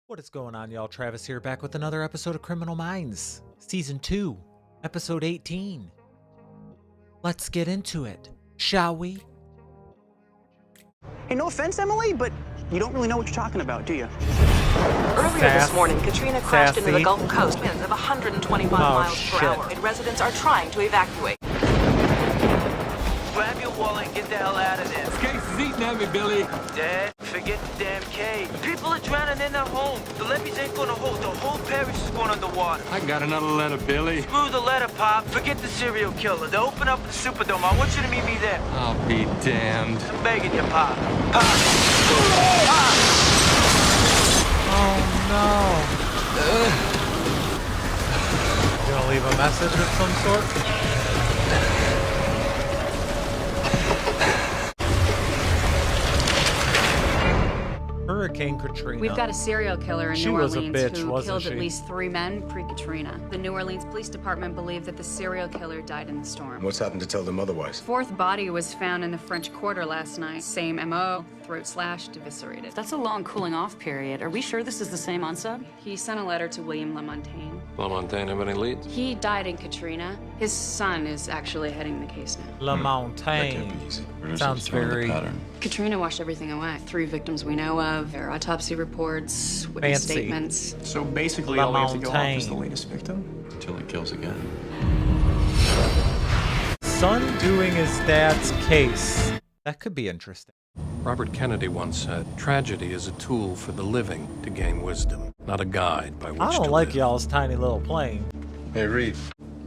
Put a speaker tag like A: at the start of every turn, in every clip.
A: What is going on, y'all? Travis here, back with another episode of Criminal Minds, Season 2, Episode 18. Let's get into it, shall we?
B: Hey, no offense, Emily, but you don't really know what you're talking about, do you?
C: Earlier this morning, Katrina crashed into the Gulf Coast winds of 125 miles per hour, and residents are trying to evacuate.
D: Grab your wallet and get the hell out of there.
E: This case is eating at me, Billy.
D: Dad, forget the damn cave. People are drowning in their homes. The levees ain't gonna hold. The whole parish is going underwater.
E: I got another letter, Billy.
D: Screw the letter, Pop. Forget the serial killer. They'll open up the Superdome. I want you to meet me there.
E: I'll be damned.
D: I'm begging you, Pop. Pop! Pop!
A: Oh no. You gonna leave a message of some sort? Hurricane Katrina.
F: We've got a serial killer in New
A: was a
F: Orleans
A: bitch,
F: who
A: wasn't
F: killed
A: she?
F: at least 3 men pre-Katrina. The New Orleans Police Department believe that the serial killer died in the storm.
G: What's happened to tell them otherwise?
F: Fourth body was found in the French Quarter last night. Same MO, throat slashed, eviscerated.
H: That's a long cooling off period. Are we sure this is the same unsub?
F: He sent a letter to William Lamontagne.
I: Lamontagne have any leads?
F: He died in Katrina. His son is actually heading the case now.
A: Lamontagne. Sounds very
F: Katrina washed everything away. 3 victims we know of, their autopsy reports, witness
A: Fancy.
F: statements.
B: So basically, all we have to go off is the
A: Lamontagne.
B: latest victim.
G: Until he kills again.
A: son doing his dad's case. That could be interesting.
I: Robert Kennedy once said, tragedy is a tool for the living to gain wisdom, not a guide by which
A: I
I: to
A: don't like
I: live.
A: y'all's tiny little plane.
G: Hey, Reed.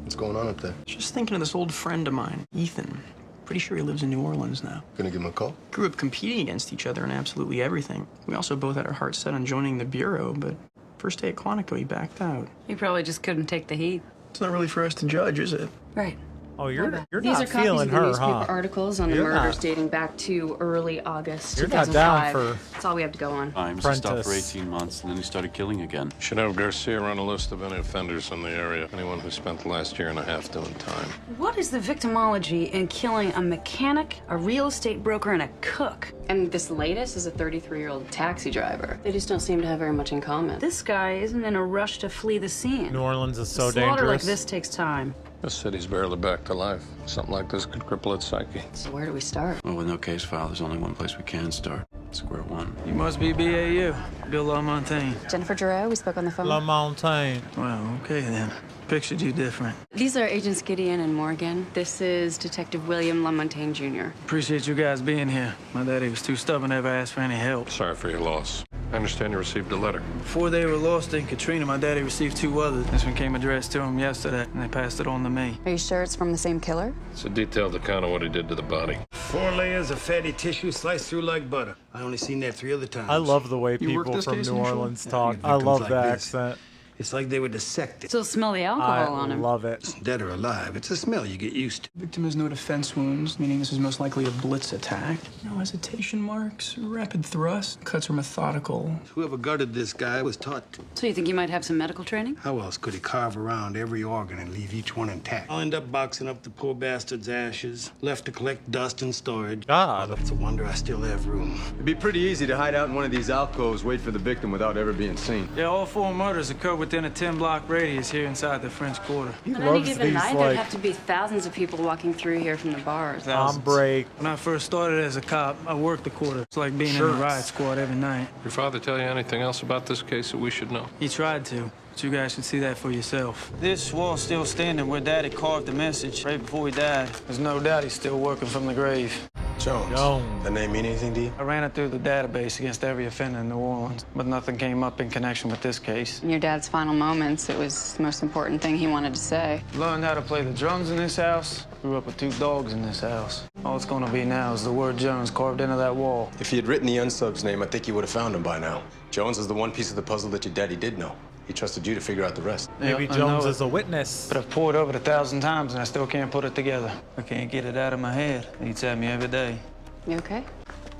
G: What's going on up there?
B: Just thinking of this old friend of mine, Ethan. Pretty sure he lives in New Orleans now.
G: Gonna give him a call?
B: Grew up competing against each other in absolutely everything. We also both had our hearts set on joining the Bureau, but first day at Quantico, he backed out.
H: He probably just couldn't take the heat.
B: It's not really for us to judge, is it?
H: Right.
A: Oh, you're
F: These
A: not
F: are copies
A: feeling
F: of the
A: her,
F: newspaper
A: huh?
F: articles on the
A: You're
F: murders
A: not-
F: dating back to early August
A: You're not
F: 2005.
A: down for
F: That's all we have to go on.
J: Times he stopped for
A: Prentice.
J: 18 months, and then he started killing again.
I: Should have Garcia run a list of any offenders in the area. Anyone who spent the last year and a half doing time.
H: What is the victimology in killing a mechanic, a real estate broker, and a cook?
F: And this latest is a 33-year-old taxi driver. They just don't seem to have very much in common.
H: This guy isn't in a rush to flee the scene.
A: New Orleans is so
H: a slaughter
A: dangerous.
H: like this takes time.
I: This city's barely back to life. Something like this could cripple its psyche.
F: So where do we start?
J: Well, with no case file, there's only one place we can start. Square one.
D: You must be BAU. Bill Lamontagne.
F: Jennifer Giroux, we spoke on the phone.
A: Lamontagne.
D: Well, okay then. Pictured you different.
F: These are Agents Gideon and Morgan. This is Detective William Lamontagne Jr.
D: Appreciate you guys being here. My daddy was too stubborn to ever ask for any help.
I: Sorry for your loss. I understand you received a letter.
D: Before they were lost in Katrina, my daddy received 2 others. This one came addressed to him yesterday, and they passed it on to me.
F: Are you sure it's from the same killer?
I: It's a detailed account of what he did to the body.
K: 4 layers of fatty tissue sliced through like butter. I only seen that 3 other times.
A: I love the way
B: You worked
A: people
B: this
A: from
B: case
A: New
B: initially?
A: Orleans
K: Yeah,
A: talk.
K: you
A: I
K: victims
A: love
K: like
A: the
K: this.
A: accent.
K: It's like they were dissected.
H: Still smell the
A: I
H: alcohol on him.
A: love it.
K: Dead or alive. It's a smell you get used to.
B: Victim has no defense wounds, meaning this is most likely a blitz attack. No hesitation marks, rapid thrust. Cuts are methodical.
K: Whoever gutted this guy was taught to.
H: So you think you might have some medical training?
K: How else could he carve around every organ and leave each one intact? I'll end up boxing up the poor bastard's ashes, left to collect dust and storage.
A: God.
K: It's a wonder I still have room.
G: It'd be pretty easy to hide out in one of these alcoves, wait for the victim without ever being seen.
D: Yeah, all 4 murders occurred within a 10-block radius here inside the French Quarter.
A: He
F: On any
A: loves
F: given
A: these,
F: night, there'd
A: like,
F: have to be thousands of people walking through here from the bars.
A: on break.
D: When I first started as a cop, I worked the quarter. It's like being in
A: Shirts.
D: a riot squad every night.
I: Your father tell you anything else about this case that we should know?
D: He tried to, but you guys should see that for yourself. This wall's still standing where Daddy carved the message right before he died. There's no doubt he's still working from the grave.
G: Jones.
A: Jones.
G: That name mean anything to you?
D: I ran it through the database against every offender in New Orleans, but nothing came up in connection with this case.
F: In your dad's final moments, it was the most important thing he wanted to say.
D: Learned how to play the drums in this house. Grew up with 2 dogs in this house. All it's gonna be now is the word Jones carved into that wall.
G: If he had written the unsub's name, I think you would have found him by now. Jones is the one piece of the puzzle that your daddy did know. He trusted you to figure out the rest.
A: Maybe
D: Yeah, I
A: Jones
D: know
A: is
D: it.
A: a witness.
D: But I've poured over it 1,000 times and I still can't put it together. I can't get it out of my head. It eats at me every day.
F: You okay?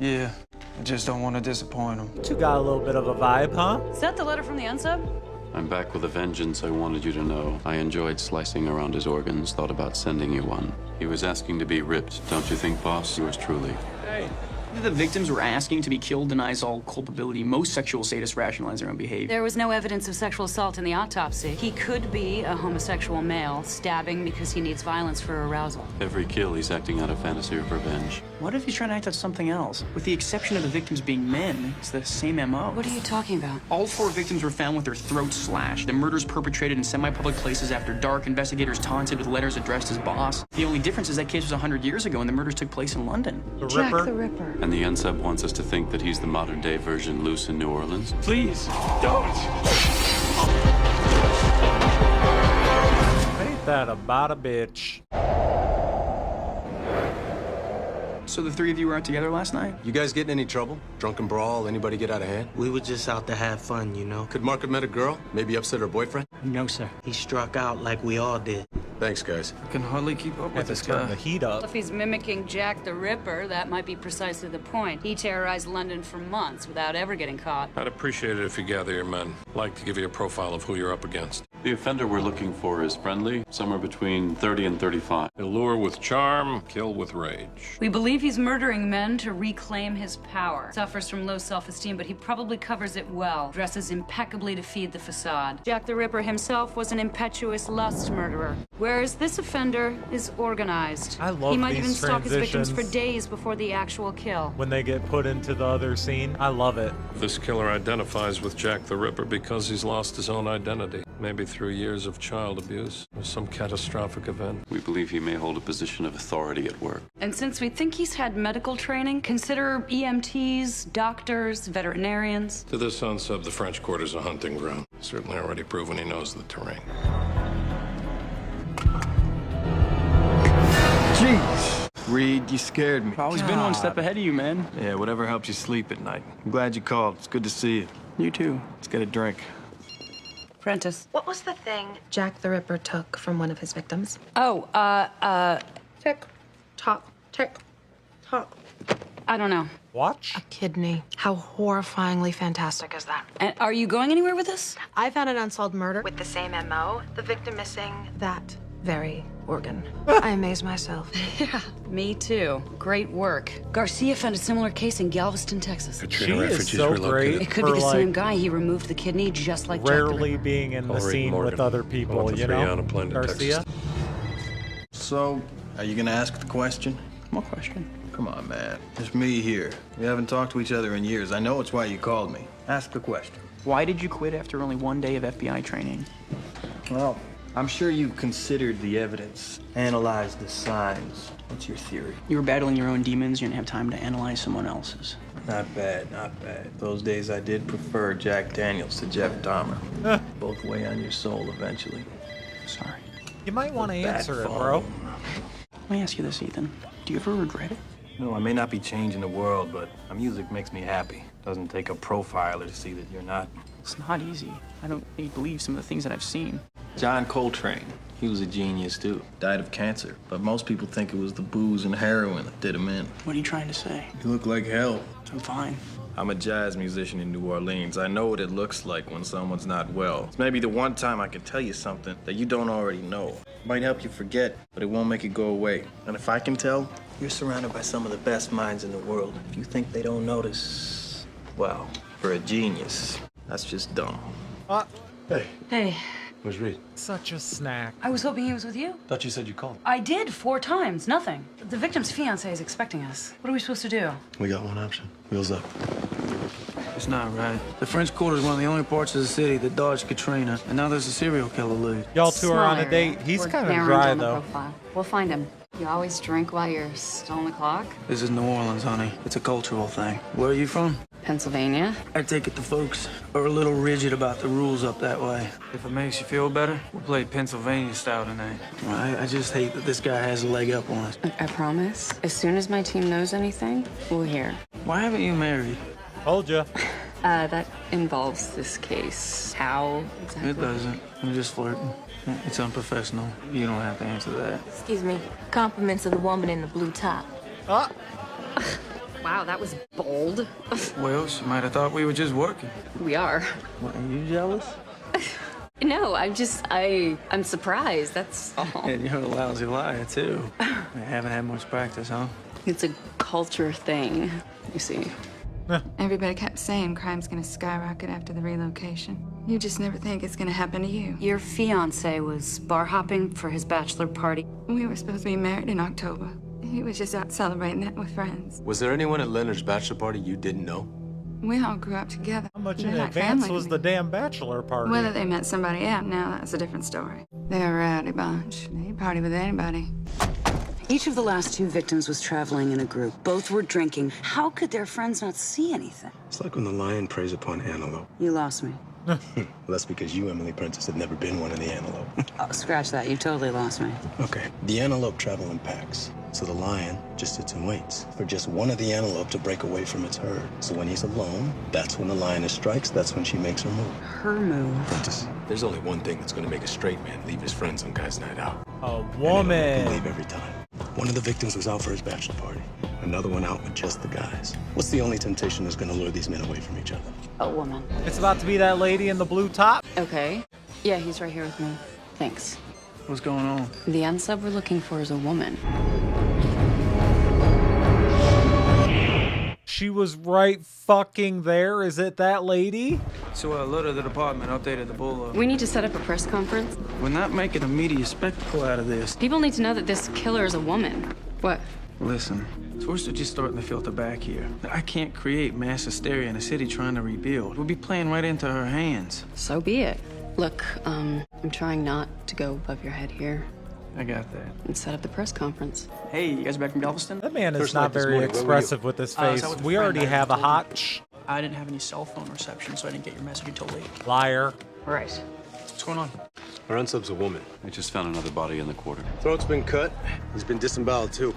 D: Yeah, I just don't want to disappoint him.
A: You got a little bit of a vibe, huh?
H: Is that the letter from the unsub?
J: I'm back with a vengeance. I wanted you to know. I enjoyed slicing around his organs, thought about sending you one. He was asking to be ripped, don't you think, boss? Yours truly.
K: Hey,
B: The victims were asking to be killed denies all culpability. Most sexual sadists rationalize their own behavior.
H: There was no evidence of sexual assault in the autopsy. He could be a homosexual male stabbing because he needs violence for arousal.
J: Every kill, he's acting out a fantasy of revenge.
B: What if he's trying to act out something else? With the exception of the victims being men, it's the same MO.
H: What are you talking about?
B: All 4 victims were found with their throats slashed. The murders perpetrated in semi-public places after dark. Investigators taunted with letters addressed as boss. The only difference is that case was 100 years ago and the murders took place in London.
H: Jack the Ripper.
J: And the unsub wants us to think that he's the modern-day version loose in New Orleans.
D: Please, don't.
A: Ain't that about a bitch?
B: So the 3 of you were out together last night?
G: You guys get in any trouble? Drunken brawl? Anybody get out of hand?
L: We were just out to have fun, you know?
G: Could Mark have met a girl? Maybe upset her boyfriend?
L: No, sir. He struck out like we all did.
G: Thanks, guys.
D: I can hardly keep up with this guy.
A: The heat up.
H: If he's mimicking Jack the Ripper, that might be precisely the point. He terrorized London for months without ever getting caught.
I: I'd appreciate it if you gather your men. I'd like to give you a profile of who you're up against.
J: The offender we're looking for is friendly, somewhere between 30 and 35.
I: Allure with charm, kill with rage.
H: We believe he's murdering men to reclaim his power. Suffers from low self-esteem, but he probably covers it well. Dresses impeccably to feed the facade. Jack the Ripper himself was an impetuous lust murderer, whereas this offender is organized.
A: I love
H: He might
A: these
H: even stalk his victims for
A: transitions.
H: days before the actual kill.
A: When they get put into the other scene, I love it.
I: This killer identifies with Jack the Ripper because he's lost his own identity. Maybe through years of child abuse or some catastrophic event.
J: We believe he may hold a position of authority at work.
H: And since we think he's had medical training, consider EMTs, doctors, veterinarians.
I: To this unsub, the French Quarter's a hunting ground. Certainly already proven he knows the terrain.
D: Jeez. Reed, you scared me.
B: I've always been one step ahead of you, man.
D: Yeah, whatever helps you sleep at night. I'm glad you called. It's good to see you.
B: You too.
D: Let's get a drink.
H: Prentice.
M: What was the thing Jack the Ripper took from one of his victims?
H: Oh,
M: Tick, tock, tick, tock.
H: I don't know.
A: Watch?
M: A kidney. How horrifyingly fantastic is that?
H: And are you going anywhere with this?
M: I found an unsolved murder with the same MO, the victim missing that very organ. I amaze myself.
H: Yeah, me too. Great work. Garcia found a similar case in Galveston, Texas.
I: Katrina
A: She is so great.
H: It could be
A: for,
H: the
A: like,
H: same guy. He removed the kidney just like Jack the
A: rarely
H: Ripper.
A: being in the
I: I'll read
A: scene
I: Morgan.
A: with other
I: I
A: people,
I: want the
A: you
I: 3
A: know?
I: on a plane to
A: Garcia?
I: Texas.
K: So, are you gonna ask the question?
B: What question?
K: Come on, man. It's me here. We haven't talked to each other in years. I know it's why you called me. Ask the question.
B: Why did you quit after only 1 day of FBI training?
K: Well, I'm sure you've considered the evidence, analyzed the signs. What's your theory?
B: You were battling your own demons. You didn't have time to analyze someone else's.
K: Not bad, not bad. Those days I did prefer Jack Daniels to Jeff Dahmer. Both weigh on your soul eventually.
B: Sorry.
A: You might want to
K: That
A: answer it,
K: phone.
A: bro.
B: Let me ask you this, Ethan. Do you ever regret it?
K: No, I may not be changing the world, but my music makes me happy. Doesn't take a profiler to see that you're not.
B: It's not easy. I don't really believe some of the things that I've seen.
K: John Coltrane, he was a genius too. Died of cancer, but most people think it was the booze and heroin that did him in.
B: What are you trying to say?
K: You look like hell.
B: I'm fine.
K: I'm a jazz musician in New Orleans. I know what it looks like when someone's not well. It's maybe the one time I can tell you something that you don't already know. Might help you forget, but it won't make it go away. And if I can tell, you're surrounded by some of the best minds in the world. If you think they don't notice, well, for a genius, that's just dumb.
H: Hey,
G: Where's Reed?
A: Such a snack.
H: I was hoping he was with you.
G: Thought you said you called.
H: I did 4 times. Nothing. The victim's fiance is expecting us. What are we supposed to do?
G: We got one option. Wheels up.
D: It's not right. The French Quarter is one of the only parts of the city that dodged Katrina, and now there's a serial killer lead.
A: Y'all two are on a
F: Small
A: date.
F: area.
A: He's
F: We're
A: kind of
F: narrowing
A: dry,
F: down the
A: though.
F: profile. We'll find him. You always drink while you're still on the clock?
D: This is New Orleans, honey. It's a cultural thing. Where are you from?
F: Pennsylvania?
D: I take it the folks are a little rigid about the rules up that way. If it makes you feel better, we'll play Pennsylvania style tonight. I just hate that this guy has a leg up on us.
F: I promise. As soon as my team knows anything, we'll hear.
D: Why haven't you married?
A: Told ya.
F: That involves this case. How exactly?
D: It doesn't. I'm just flirting. It's unprofessional. You don't have to answer that.
M: Excuse me. Compliments of the woman in the blue top.
F: Wow, that was bold.
D: Well, she might have thought we were just working.
F: We are.
D: What, are you jealous?
F: No, I'm surprised, that's all.
D: And you're a lousy liar, too. I haven't had much practice, huh?
F: It's a culture thing. You see, everybody kept saying crime's gonna skyrocket after the relocation. You just never think it's gonna happen to you.
H: Your fiance was bar hopping for his bachelor party.
F: We were supposed to be married in October. He was just out celebrating that with friends.
G: Was there anyone at Leonard's bachelor party you didn't know?
F: We all grew up together.
A: How much
F: They're
A: in
F: like
A: advance
F: family
A: was
F: to
A: the
F: me.
A: damn bachelor party?
F: Whether they met somebody out now, that's a different story. They're a rowdy bunch. They party with anybody.
H: Each of the last two victims was traveling in a group. Both were drinking. How could their friends not see anything?
G: It's like when the lion preys upon antelope.
H: You lost me.
G: Well, that's because you, Emily Prentice, have never been one of the antelope.
H: Oh, scratch that. You totally lost me.
G: Okay. The antelope travel in packs, so the lion just sits and waits for just one of the antelope to break away from its herd. So when he's alone, that's when the lioness strikes, that's when she makes her move.
H: Her move?
G: Prentice, there's only one thing that's gonna make a straight man leave his friends on guys' night out.
A: A woman.
G: Leave every time. One of the victims was out for his bachelor party. Another one out with just the guys. What's the only temptation that's gonna lure these men away from each other?
H: A woman.
A: It's about to be that lady in the blue top.
H: Okay. Yeah, he's right here with me. Thanks.
D: What's going on?
H: The unsub we're looking for is a woman.
A: She was right fucking there. Is it that lady?
D: So I loaded the department, updated the bull.
F: We need to set up a press conference.
D: We're not making a media spectacle out of this.
F: People need to know that this killer is a woman. What?
D: Listen, tourists are just starting to filter back here. I can't create mass hysteria in a city trying to rebuild. We'll be playing right into her hands.
F: So be it. Look, I'm trying not to go above your head here.
D: I got that.
F: And set up the press conference.
B: Hey, you guys back from Galveston?
A: That man is
G: First
A: not
G: night this
A: very
G: morning, where were you?
A: expressive with his
B: I was
A: face.
B: out with a
A: We
B: friend.
A: already
B: I
A: have a
B: told you.
A: hot
B: I didn't have any cell phone reception, so I didn't get your message until late.
A: liar.
B: Right. What's going on?
G: Our unsub's a woman.
J: We just found another body in the quarter.
G: Throat's been cut. He's been disemboweled, too.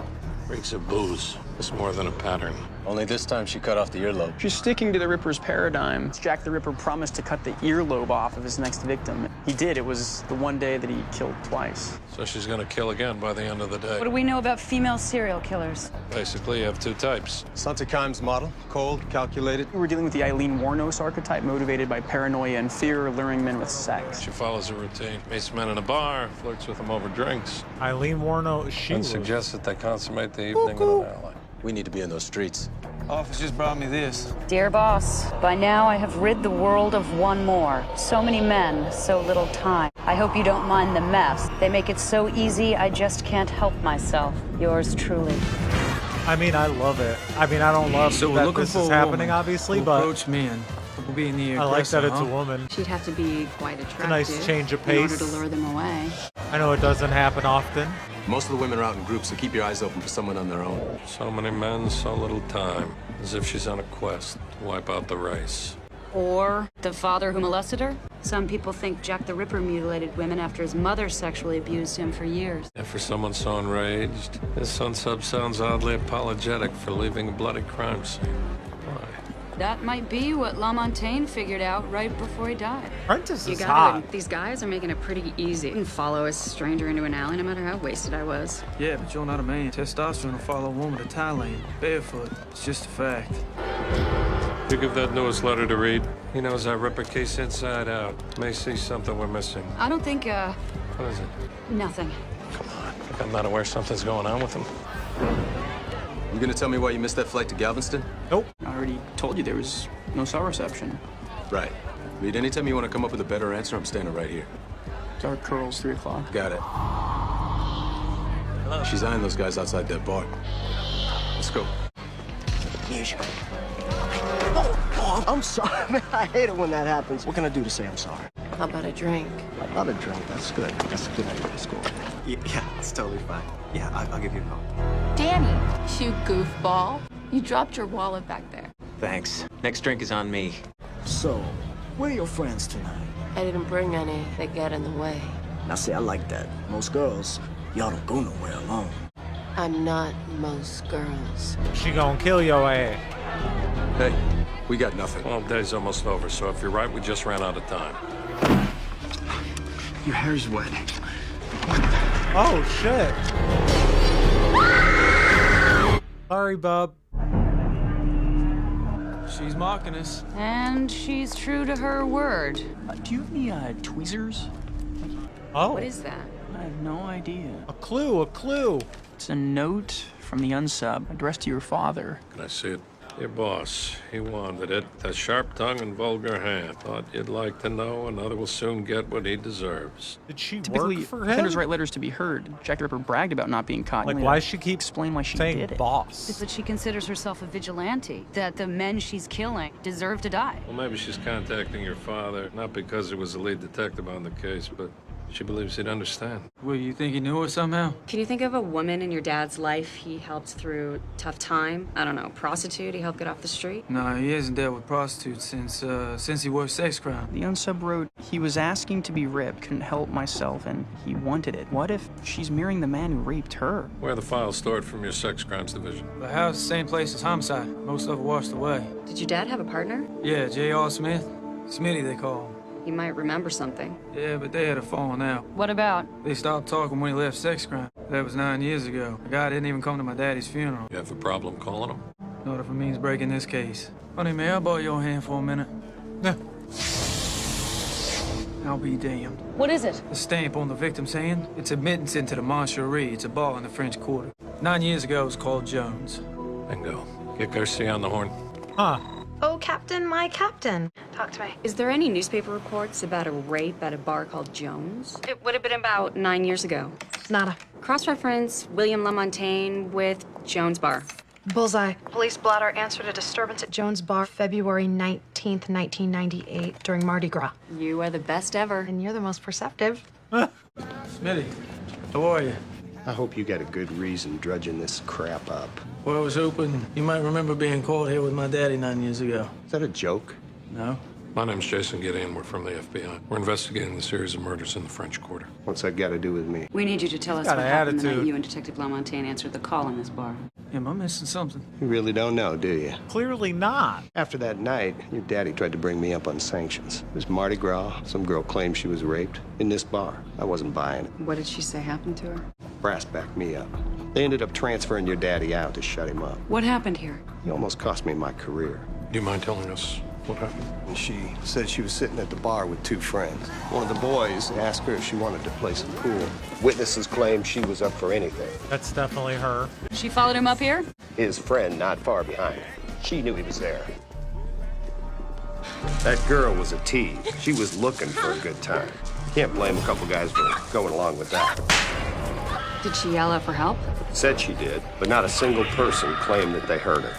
I: Reeks of booze. It's more than a pattern.
G: Only this time she cut off the earlobe.
B: She's sticking to the Ripper's paradigm. Jack the Ripper promised to cut the earlobe off of his next victim. He did. It was the one day that he killed twice.
I: So she's gonna kill again by the end of the day.
H: What do we know about female serial killers?
I: Basically, you have two types.
G: Santa Kimes model. Cold, calculated.
B: We're dealing with the Eileen Warnos archetype, motivated by paranoia and fear, luring men with sex.
I: She follows a routine. Meets men in a bar, flirts with them over drinks,
A: Eileen Warno, she
I: and
A: was...
I: suggests that they consummate the evening in an alley.
G: We need to be in those streets.
D: Office just brought me this.
H: Dear boss, by now I have rid the world of one more. So many men, so little time. I hope you don't mind the mess. They make it so easy, I just can't help myself. Yours truly.
A: I mean, I love it. I mean, I don't love
D: So we're
A: that
D: looking
A: this
D: for
A: is
D: a
A: happening,
D: woman
A: obviously,
D: who
A: but
D: approach men. We'll be in the
A: I like that it's
D: huh?
A: a woman.
F: She'd have to be quite attractive.
A: It's a nice change of
F: in order
A: pace.
F: to lure them away.
A: I know it doesn't happen often.
G: Most of the women are out in groups, so keep your eyes open for someone on their own.
I: So many men, so little time. As if she's on a quest to wipe out the race.
H: Or the father who molested her? Some people think Jack the Ripper mutilated women after his mother sexually abused him for years.
I: And for someone so enraged, this unsub sounds oddly apologetic for leaving a bloody crime scene. Why?
H: That might be what LaMontagne figured out right before he died.
A: Prentice
F: You
A: is
F: gotta
A: hot.
F: admit, these guys are making it pretty easy. You can follow a stranger into an alley no matter how wasted I was.
D: Yeah, but you're not a man. Testosterone will follow a woman to Thailand, barefoot. It's just a fact.
I: You give that newest letter to read. He knows our Ripper case inside out. May see something we're missing.
H: I don't think,
I: What is it?
H: nothing.
I: Come on. I'm not aware something's going on with him.
G: You gonna tell me why you missed that flight to Galveston?
A: Nope.
B: I already told you there was no cell reception.
G: Right. Reed, anytime you want to come up with a better answer, I'm standing right here.
B: Dark curls, 3 o'clock.
G: Got it. Hello. She's eyeing those guys outside that bar. Let's go.
L: Oh, I'm sorry, man. I hate it when that happens. What can I do to say I'm sorry?
M: How about a drink?
L: Another drink. That's good. That's a good idea. Let's go.
N: Yeah, it's totally fine. Yeah, I'll give you a call.
M: Danny, you goofball. You dropped your wallet back there.
N: Thanks. Next drink is on me.
L: So, where are your friends tonight?
M: I didn't bring any. They get in the way.
L: Now, see, I like that. Most girls, y'all don't go nowhere alone.
M: I'm not most girls.
A: She gonna kill your ass.
G: Hey, we got nothing.
I: Well, day's almost over, so if you're right, we just ran out of time.
K: Your hair's wet.
A: Oh, shit. Sorry, bub.
D: She's mocking us.
H: And she's true to her word.
B: Do you have any, tweezers?
A: Oh.
H: What is that?
B: I have no idea.
A: A clue, a clue.
B: It's a note from the unsub addressed to your father.
I: Can I see it? Your boss, he wanted it. That sharp tongue and vulgar hand. Thought you'd like to know. Another will soon get what he deserves.
A: Did she
B: Typically,
A: work for
B: offenders
A: him?
B: write letters to be heard. Jack the Ripper bragged about not being caught.
A: Like, why does she keep
B: explain why she
A: saying
B: did it?
A: boss?
H: It's that she considers herself a vigilante, that the men she's killing deserve to die.
I: Well, maybe she's contacting your father, not because he was the lead detective on the case, but she believes he'd understand.
D: Well, you think he knew her somehow?
O: Can you think of a woman in your dad's life he helped through tough time? I don't know, prostitute he helped get off the street?
D: No, he hasn't dealt with prostitutes since he worked sex crime.
B: The unsub wrote, he was asking to be ripped, couldn't help myself, and he wanted it. What if she's marrying the man who raped her?
I: Where are the files stored from your sex crimes division?
D: The house, same place as homicide. Most of it washed away.
O: Did your dad have a partner?
D: Yeah, J.R. Smith. Smitty, they call him.
O: He might remember something.
D: Yeah, but they had a falling out.
H: What about?
D: They stopped talking when he left sex crime. That was 9 years ago. The guy didn't even come to my daddy's funeral.
I: You have a problem calling him?
D: Not if it means breaking this case. Honey, may I borrow your hand for a minute?
A: Yeah.
D: I'll be damned.
H: What is it?
D: The stamp on the victim's hand, it's admittance into the Moncherie. It's a bar in the French Quarter. 9 years ago, it was called Jones.
I: Bingo. Get Garcia on the horn.
A: Huh.
M: Oh, Captain, my Captain. Talk to me.
O: Is there any newspaper reports about a rape at a bar called Jones? It would have been about 9 years ago.
M: Nada.
O: Cross-reference William LaMontagne with Jones Bar.
M: Bullseye. Police blotter answered a disturbance at Jones Bar February 19th, 1998 during Mardi Gras.
O: You are the best ever.
M: And you're the most perceptive.
D: Smitty, how are you?
L: I hope you got a good reason drudging this crap up.
D: Well, I was hoping you might remember being called here with my daddy 9 years ago.
L: Is that a joke?
D: No.
I: My name's Jason Gideon. We're from the FBI. We're investigating the series of murders in the French Quarter.
L: What's that got to do with me?
H: We need you to tell us
A: Got
H: what
A: an
H: happened the night
A: attitude.
H: you and Detective LaMontagne answered the call in this bar.
D: Am I missing something?
L: You really don't know, do you?
A: Clearly not.
L: After that night, your daddy tried to bring me up on sanctions. It was Mardi Gras. Some girl claimed she was raped in this bar. I wasn't buying it.
O: What did she say happened to her?
L: Brass backed me up. They ended up transferring your daddy out to shut him up.
H: What happened here?
L: He almost cost me my career.
I: Do you mind telling us what happened?
L: And she said she was sitting at the bar with two friends. One of the boys asked her if she wanted to play some pool. Witnesses claimed she was up for anything.
A: That's definitely her.
H: She followed him up here?
L: His friend not far behind. She knew he was there. That girl was a tease. She was looking for a good time. Can't blame a couple guys for going along with that.
O: Did she yell out for help?
L: Said she did, but not a single person claimed that they heard her.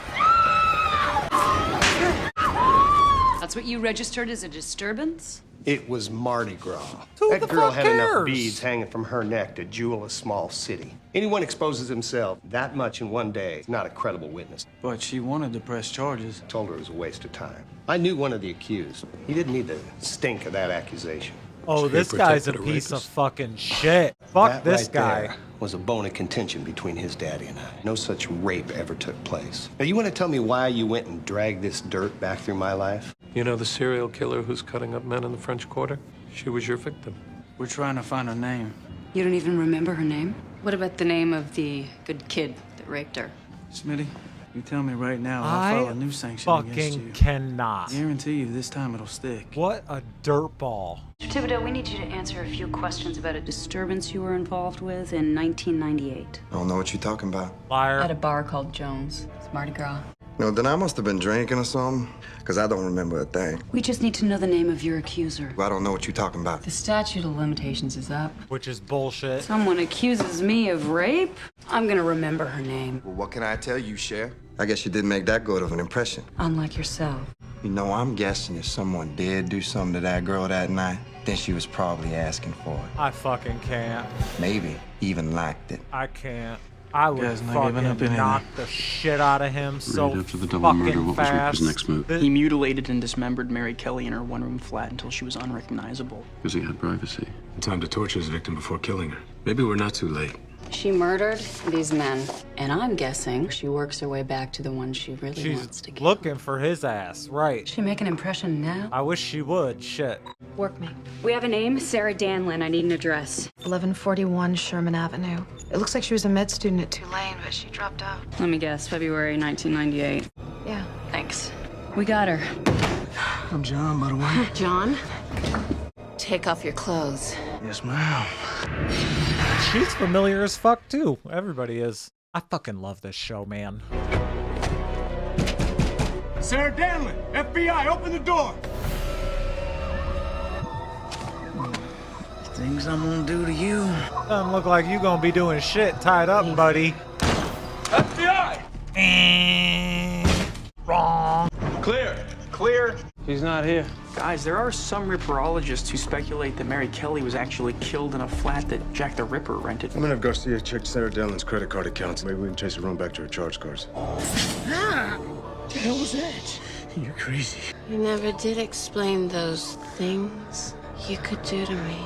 H: That's what you registered as a disturbance?
L: It was Mardi Gras.
A: Who
L: That
A: the
L: girl
A: fuck
L: had enough
A: cares?
L: beads hanging from her neck to jewel a small city. Anyone exposes himself that much in one day is not a credible witness.
D: But she wanted to press charges.
L: Told her it was a waste of time. I knew one of the accused. He didn't need the stink of that accusation.
A: Oh,
I: She
A: this guy's a
I: protected a
A: piece of
I: rapist.
A: fucking shit. Fuck
L: That
A: this
L: right
A: guy.
L: there was a bone of contention between his daddy and I. No such rape ever took place. Now, you want to tell me why you went and dragged this dirt back through my life?
I: You know the serial killer who's cutting up men in the French Quarter? She was your victim.
D: We're trying to find her name.
H: You don't even remember her name? What about the name of the good kid that raped her?
D: Smitty, you tell me right now, I'll file a new sanction against you.
A: fucking cannot.
D: Guarantee you this time it'll stick.
A: What a dirtball.
H: Thibodeau, we need you to answer a few questions about a disturbance you were involved with in 1998.
P: I don't know what you're talking about.
A: Liar.
H: At a bar called Jones. It's Mardi Gras.
P: No, then I must have been drinking or something, because I don't remember a thing.
H: We just need to know the name of your accuser.
P: I don't know what you're talking about.
H: The statute of limitations is up.
A: Which is bullshit.
H: Someone accuses me of rape? I'm gonna remember her name.
P: Well, what can I tell you, Cher? I guess you didn't make that good of an impression.
H: Unlike yourself.
P: You know, I'm guessing if someone did do something to that girl that night, then she was probably asking for it.
A: I fucking can't.
P: Maybe even liked it.
A: I can't. I would
D: Guys not giving up
A: fucking
D: anything.
A: knock the shit out of him so
J: after the double murder,
A: fucking
J: what was
A: fast.
J: Ripper's next move?
B: He mutilated and dismembered Mary Kelly in her one-room flat until she was unrecognizable.
J: Because he had privacy.
Q: Time to torture his victim before killing her. Maybe we're not too late.
H: She murdered these men, and I'm guessing she works her way back to the one she really wants to
A: She's
H: kill.
A: looking for his ass, right?
H: She make an impression now?
A: I wish she would. Shit.
M: Work me.
O: We have a name, Sarah Danlin. I need an address.
M: 1141 Sherman Avenue. It looks like she was a med student at Tulane, but she dropped out.
H: Let me guess, February 1998.
M: Yeah.
H: Thanks. We got her.
D: I'm John, by the way.
H: John, take off your clothes.
D: Yes, ma'am.
A: She's familiar as fuck too. Everybody is. I fucking love this show, man.
R: Sarah Danlin, FBI, open the door.
D: Things I'm gonna do to you.
A: Doesn't look like you gonna be doing shit tied up, buddy.
R: FBI!
A: Wrong.
R: Clear. Clear.
D: She's not here.
B: Guys, there are some ripperologists who speculate that Mary Kelly was actually killed in a flat that Jack the Ripper rented.
Q: I'm gonna have Garcia check Sarah Danlin's credit card accounts. Maybe we can chase her run back to her charge cards.
D: What the hell was that? You're crazy.
S: You never did explain those things you could do to me.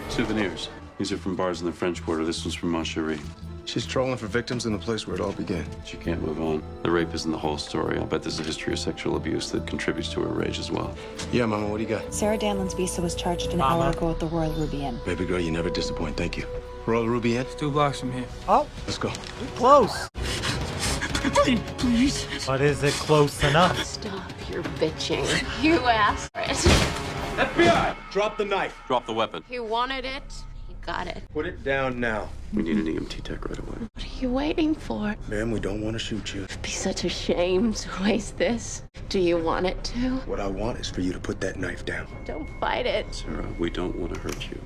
J: Souvenirs. These are from bars in the French Quarter. This one's from Ma Cherie.
Q: She's trolling for victims in the place where it all began.
J: She can't move on. The rape isn't the whole story. I'll bet there's a history of sexual abuse that contributes to her rage as well.
Q: Yeah, Mama, what do you got?
T: Sarah Danlin's visa was charged an hour ago at the Royal Ruby Inn.
Q: Baby girl, you never disappoint. Thank you. Royal Ruby Inn?
D: It's 2 blocks from here.
A: Oh,
Q: let's go.
A: We're close.
D: Please.
A: But is it close enough?
S: Stop your bitching. You asked for it.
R: FBI, drop the knife.
J: Drop the weapon.
S: You wanted it. You got it.
Q: Put it down now.
J: We need an EMT tech right away.
S: What are you waiting for?
Q: Ma'am, we don't want to shoot you.
S: It'd be such a shame to waste this. Do you want it to?
Q: What I want is for you to put that knife down.
S: Don't fight it.
J: Sarah, we don't want to hurt you.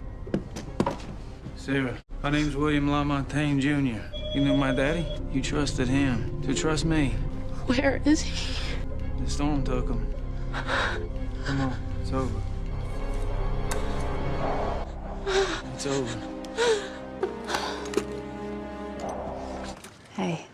D: Sarah, my name's William LaMontagne Jr. You knew my daddy? You trusted him to trust me.
S: Where is he?
D: The storm took him. Come on, it's over. It's over.
T: Hey,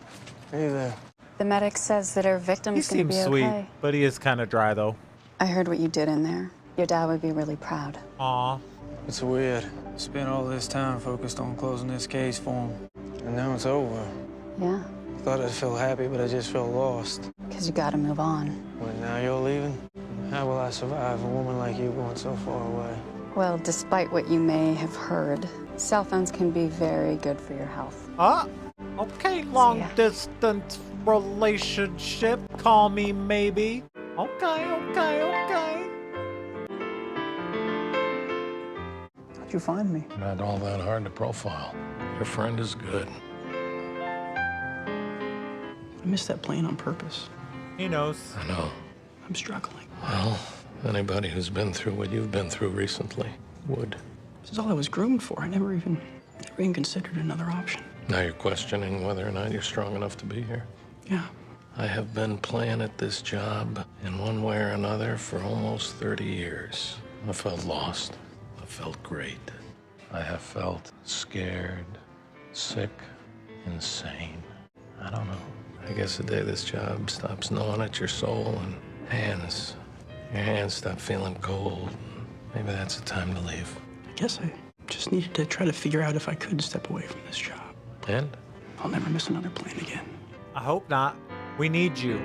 D: Hey there.
T: the medic says that our
A: He
T: victim's gonna be
A: seems sweet,
T: okay.
A: but he is kind of dry though.
T: I heard what you did in there. Your dad would be really proud.
A: Aw.
D: It's weird. Spent all this time focused on closing this case for him. And now it's over.
T: Yeah,
D: Thought I'd feel happy, but I just feel lost.
T: because you gotta move on.
D: When now you're leaving, how will I survive a woman like you going so far away?
T: Well, despite what you may have heard, cell phones can be very good for your health.
A: Okay, long distance relationship. Call me maybe. Okay.
D: How'd you find me?
I: Not all that hard to profile. Your friend is good.
B: I missed that plane on purpose.
A: He knows.
I: I know.
B: I'm struggling.
I: Well, anybody who's been through what you've been through recently would.
B: This is all I was groomed for. I never even considered another option.
I: Now you're questioning whether or not you're strong enough to be here.
B: Yeah.
I: I have been playing at this job in one way or another for almost 30 years. I felt lost. I felt great. I have felt scared, sick, insane. I don't know. I guess the day this job stops gnawing at your soul and your hands stop feeling cold, maybe that's the time to leave.
B: I guess I just needed to try to figure out if I could step away from this job.
I: And?
B: I'll never miss another plane again.
A: I hope not. We need you.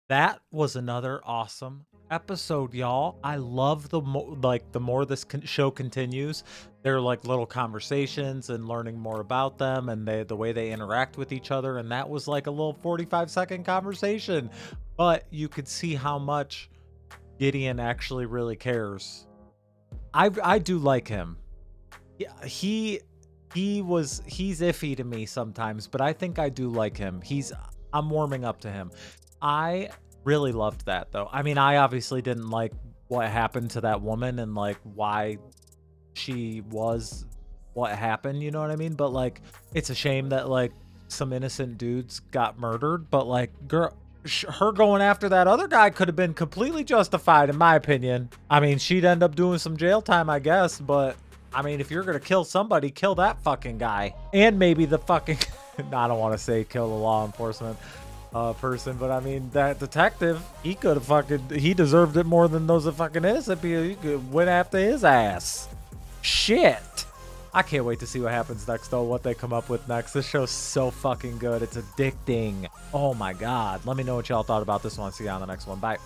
A: That was another awesome episode, y'all. I love the more this show continues, they're like little conversations and learning more about them and the way they interact with each other. And that was like a little 45-second conversation, but you could see how much Gideon actually really cares. I do like him. Yeah, he's iffy to me sometimes, but I think I do like him. I'm warming up to him. I really loved that though. I mean, I obviously didn't like what happened to that woman and like why she was what happened, you know what I mean? But like, it's a shame that like some innocent dudes got murdered, but like, girl, her going after that other guy could have been completely justified in my opinion. I mean, she'd end up doing some jail time, I guess, but I mean, if you're gonna kill somebody, kill that fucking guy. And maybe the fucking I don't want to say kill the law enforcement person, but I mean, that detective, he could have he deserved it more than those fucking innocent people. He could went after his ass. Shit. I can't wait to see what happens next though, what they come up with next. This show's so fucking good. It's addicting. Oh my god. Let me know what y'all thought about this one. See you on the next one. Bye.